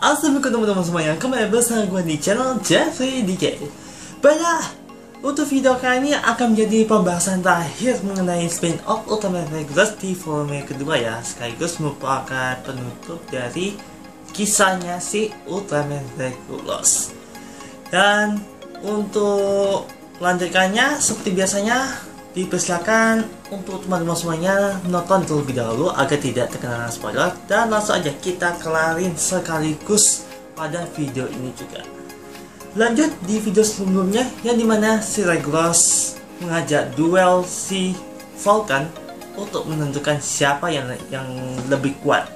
Assalamualaikum teman-teman semuanya, kembali bersama gue di channel Jeffrey DK. Baiklah, untuk video kali ini akan menjadi pembahasan terakhir mengenai spin-off Ultraman Regulus di volume kedua ya, sekaligus merupakan penutup dari kisahnya si Ultraman Regulus. Dan untuk lanjutannya seperti biasanya dipersilakan untuk teman-teman semuanya menonton terlebih dahulu agar tidak terkena spoiler, dan langsung aja kita kelarin sekaligus pada video ini juga. Lanjut di video sebelumnya yang dimana si Regulus mengajak duel si Vulcan untuk menentukan siapa yang lebih kuat.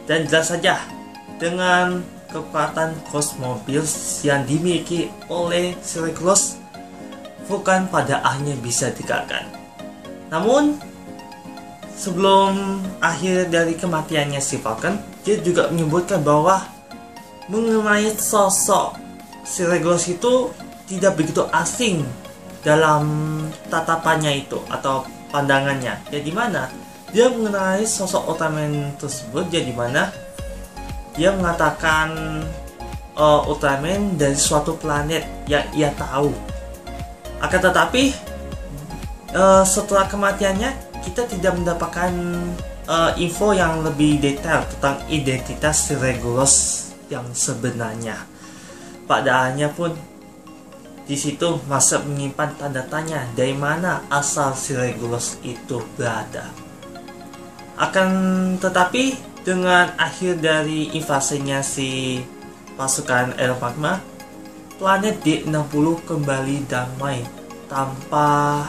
Dan jelas saja dengan kekuatan Cosmobius yang dimiliki oleh si Regulus, Vulcan pada akhirnya bisa dikalahkan. Namun sebelum akhir dari kematiannya si Vulcan, dia juga menyebutkan bahwa mengenai sosok si Regulus itu tidak begitu asing dalam tatapannya itu atau pandangannya. Ya dimana dia mengenai sosok Ultraman tersebut, ya dimana dia mengatakan Ultraman dari suatu planet yang ia tahu. Akan tetapi setelah kematiannya kita tidak mendapatkan info yang lebih detail tentang identitas si Regulus yang sebenarnya. Pada akhirnya pun di situ masih menyimpan tanda tanya dari mana asal si Regulus itu berada. Akan tetapi dengan akhir dari invasinya si pasukan Air Magma, planet D60 kembali damai tanpa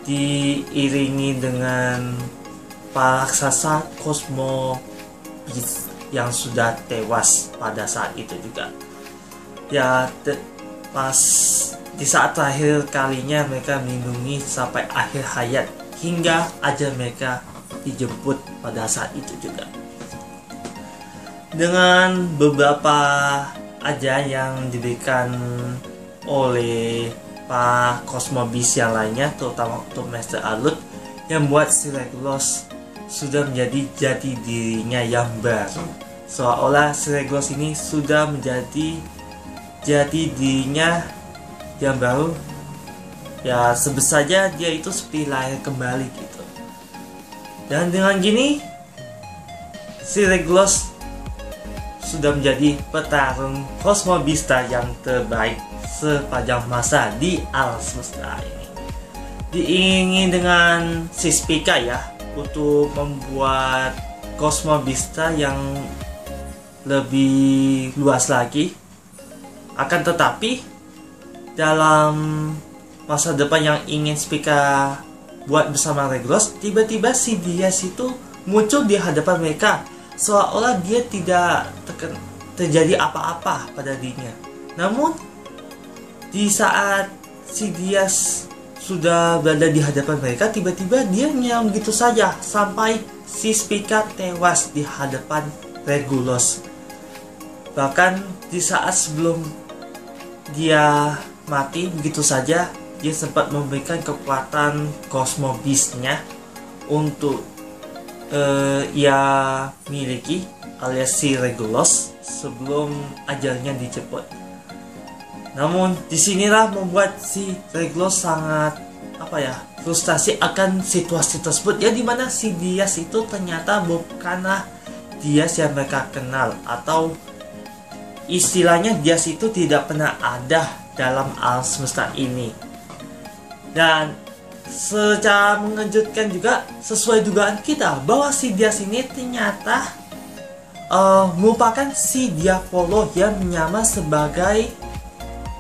diiringi dengan para raksasa Cosmobius yang sudah tewas pada saat itu juga. Ya, pas di saat terakhir kalinya mereka melindungi sampai akhir hayat hingga ajal mereka dijemput pada saat itu juga. Dengan beberapa aja yang diberikan oleh Pak Cosmobius yang lainnya, terutama untuk Master Alert, yang membuat si Regulus sudah menjadi jati dirinya yang baru. Seolah-olah si Regulus ini sudah menjadi jati dirinya yang baru. Ya sebesar saja dia itu seperti lahir kembali gitu. Dan dengan gini si Regulus sudah menjadi petarung Cosmobista yang terbaik sepanjang masa di alam semesta ini. Diiringi dengan si Spica ya, untuk membuat Cosmobista yang lebih luas lagi. Akan tetapi dalam masa depan yang ingin Spica buat bersama Regulus, tiba-tiba si Diaz itu muncul di hadapan mereka, seolah-olah dia tidak terjadi apa-apa pada dirinya. Namun di saat si Diaz sudah berada di hadapan mereka, tiba-tiba dia menyerang begitu saja sampai si Spica tewas di hadapan Regulus. Bahkan di saat sebelum dia mati begitu saja, dia sempat memberikan kekuatan Cosmobiusnya untuk ia miliki alias si Regulus sebelum ajalnya dijemput. Namun disinilah membuat si Regulus sangat frustasi akan situasi tersebut, ya dimana si Diaz itu ternyata bukanlah Diaz yang mereka kenal, atau istilahnya Diaz itu tidak pernah ada dalam alam semesta ini. Dan secara mengejutkan juga, sesuai dugaan kita bahwa si Diaz ini ternyata merupakan si Diavolo yang menyamar sebagai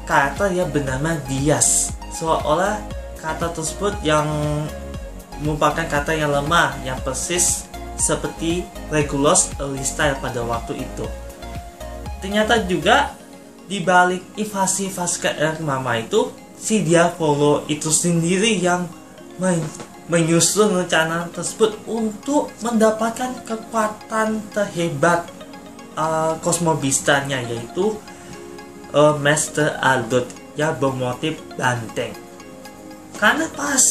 karakter yang bernama Diaz. Seolah karakter tersebut yang merupakan karakter yang lemah, yang persis seperti Regulus early style pada waktu itu. Ternyata juga di balik invasi pasukan Air Magma itu, si Diavolo itu sendiri yang menyusun rencana tersebut untuk mendapatkan kekuatan terhebat Cosmobistanya, yaitu Master Alert yang bermotif banteng. Karena pas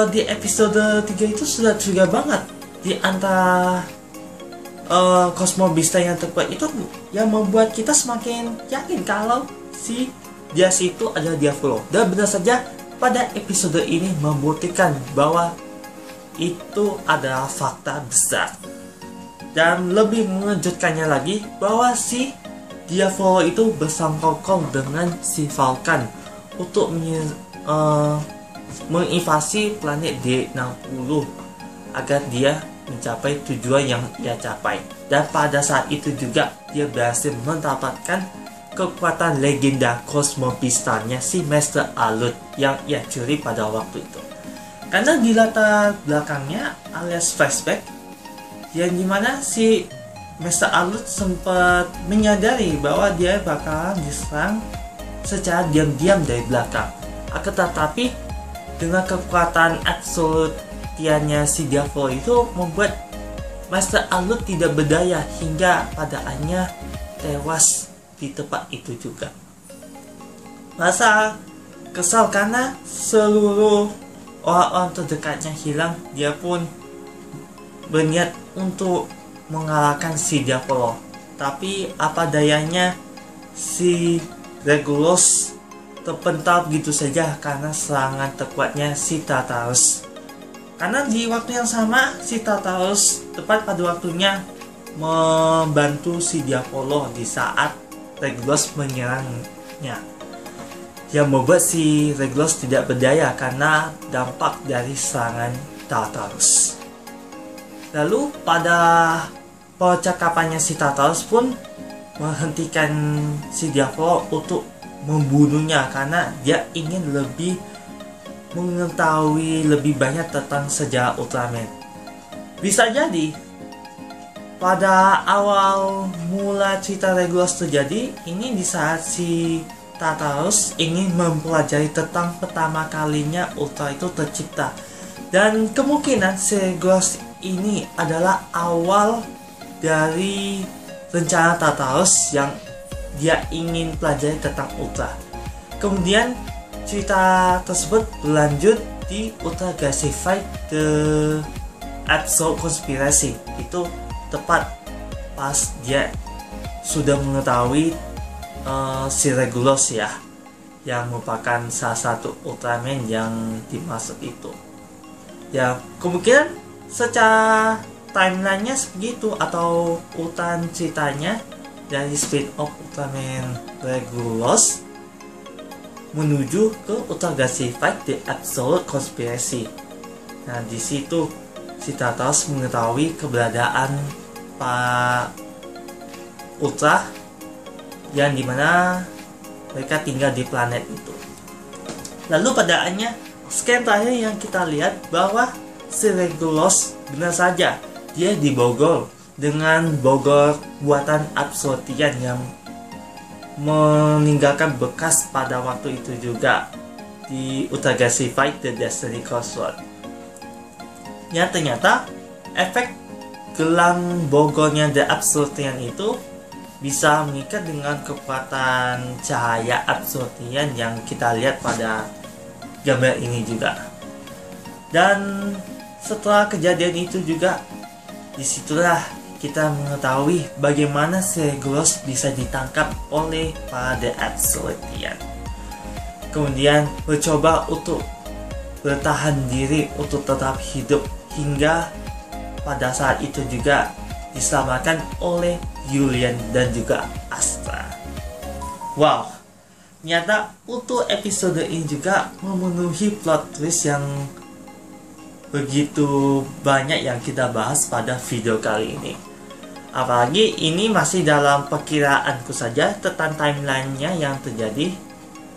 di episode 3 itu sudah juga banget di antara Cosmobista yang terkuat itu yang membuat kita semakin yakin kalau si Dias itu adalah Diavolo. Dan benar saja pada episode ini membuktikan bahwa itu adalah fakta besar. Dan lebih mengejutkannya lagi bahwa si Diavolo itu bersangkongkong dengan si Vulcan untuk menginvasi planet D60 agar dia mencapai tujuan yang ia capai. Dan pada saat itu juga dia berhasil mendapatkan kekuatan legenda Cosmobistanya si Master Alert yang ia curi pada waktu itu. Karena di latar belakangnya alias flashback, yang dimana si Master Alert sempat menyadari bahwa dia bakalan diserang secara diam-diam dari belakang. Akan tetapi dengan kekuatan absolutiannya si Diavolo itu membuat Master Alert tidak berdaya hingga pada akhirnya tewas di tempat itu juga. Masa kesal karena seluruh orang-orang terdekatnya hilang, dia pun berniat untuk mengalahkan si Diavolo. Tapi apa dayanya si Regulus terpental gitu saja karena serangan terkuatnya si Tartarus. Karena di waktu yang sama si Tartarus tepat pada waktunya membantu si Diavolo di saat Regulus menyerangnya, yang membuat si Regulus tidak berdaya karena dampak dari serangan Tartarus. Lalu pada percakapannya si Tartarus pun menghentikan si Diavolo untuk membunuhnya karena dia ingin lebih mengetahui lebih banyak tentang sejarah Ultraman. Bisa jadi pada awal mula cerita Regulus terjadi ini di saat si Tartarus ingin mempelajari tentang pertama kalinya Ultra itu tercipta, dan kemungkinan si Regulus ini adalah awal dari rencana Tartarus yang dia ingin pelajari tentang Ultra. Kemudian cerita tersebut berlanjut di Ultra Galaxy Fight The Absolute Conspiracy. Itu tepat pas dia sudah mengetahui si Regulus ya, yang merupakan salah satu Ultraman yang dimaksud itu. Ya kemungkinan secara timelinenya segitu atau urutan ceritanya dari spin-off Ultraman Regulus menuju ke Ultra Galaxy Fight The Absolute Conspiracy. Nah di situ si Tartarus mengetahui keberadaan Pak Ultra yang dimana mereka tinggal di planet itu. Lalu pada akhirnya scan terakhir yang kita lihat bahwa si Regulus benar saja dia dibogol dengan bogor buatan Absolutian yang meninggalkan bekas pada waktu itu juga di Ultra Galaxy Fight The Destiny Crossroad. Ya ternyata efek gelang bogornya The Absolutian itu bisa mengikat dengan kekuatan cahaya Absolutian yang kita lihat pada gambar ini juga. Dan setelah kejadian itu juga disitulah kita mengetahui bagaimana Regulus bisa ditangkap oleh para The Absolutian. Kemudian mencoba untuk bertahan diri untuk tetap hidup hingga pada saat itu juga diselamatkan oleh Julian dan juga Astra. Wow, ternyata untuk episode ini juga memenuhi plot twist yang begitu banyak yang kita bahas pada video kali ini. Apalagi ini masih dalam perkiraanku saja tentang timelinenya yang terjadi,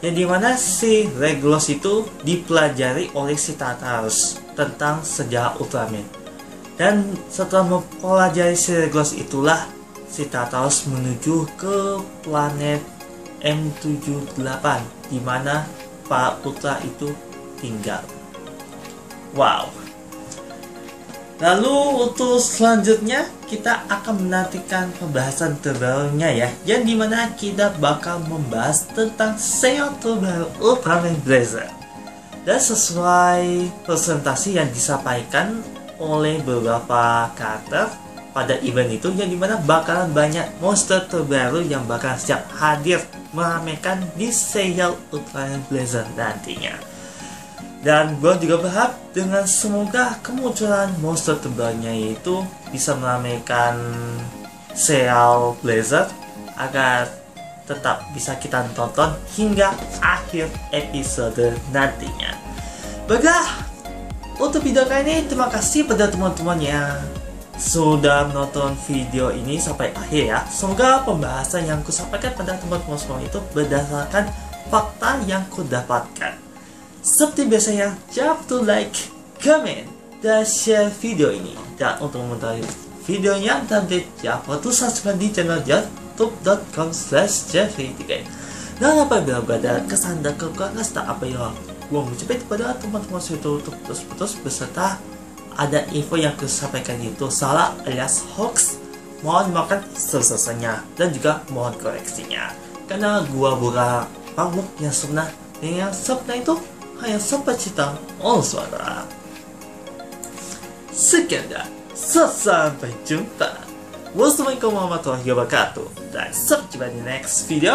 yang dimana si Regulus itu dipelajari oleh si Tartarus tentang sejarah Ultraman. Dan setelah mempelajari si Regulus itulah si Tartarus menuju ke planet M78 di mana para Ultra itu tinggal. Wow. Lalu untuk selanjutnya kita akan menantikan pembahasan terbarunya ya, yang dimana kita bakal membahas tentang SEO terbaru Ultraman Blazer. Dan sesuai presentasi yang disampaikan oleh beberapa karakter, pada event itu, yang dimana bakalan banyak monster terbaru yang bakalan siap hadir meramaikan di sale Ultraman Blazer nantinya. Dan gue juga berharap dengan semoga kemunculan monster terbarunya itu bisa meramaikan sale Blazer agar tetap bisa kita tonton hingga akhir episode nantinya. Baiklah, untuk video kali ini terima kasih pada teman-teman yang sudah menonton video ini sampai akhir ya. Semoga pembahasan yang kusampaikan pada teman-teman semua itu berdasarkan fakta yang kudapatkan. Seperti biasanya, jangan lupa like, comment, dan share video ini. Dan untuk mengetahui videonya dan update, jangan lupa subscribe di channel youtube.com/jeffrey3. Dan apabila ada kesan dan kekurangan serta apa yang gua mengucapkan kepada teman-teman itu untuk putus-putus beserta ada info yang kusampaikan itu salah alias hoax, mohon dimakan selesainya dan juga mohon koreksinya. Karena gua bukan makhluk yang sempurna, dan yang sempurna itu hanya seperti cita Allah suara. Sekian dah, sampai jumpa. Wassalamualaikum warahmatullahi wabarakatuh, dan sampai jumpa di next video.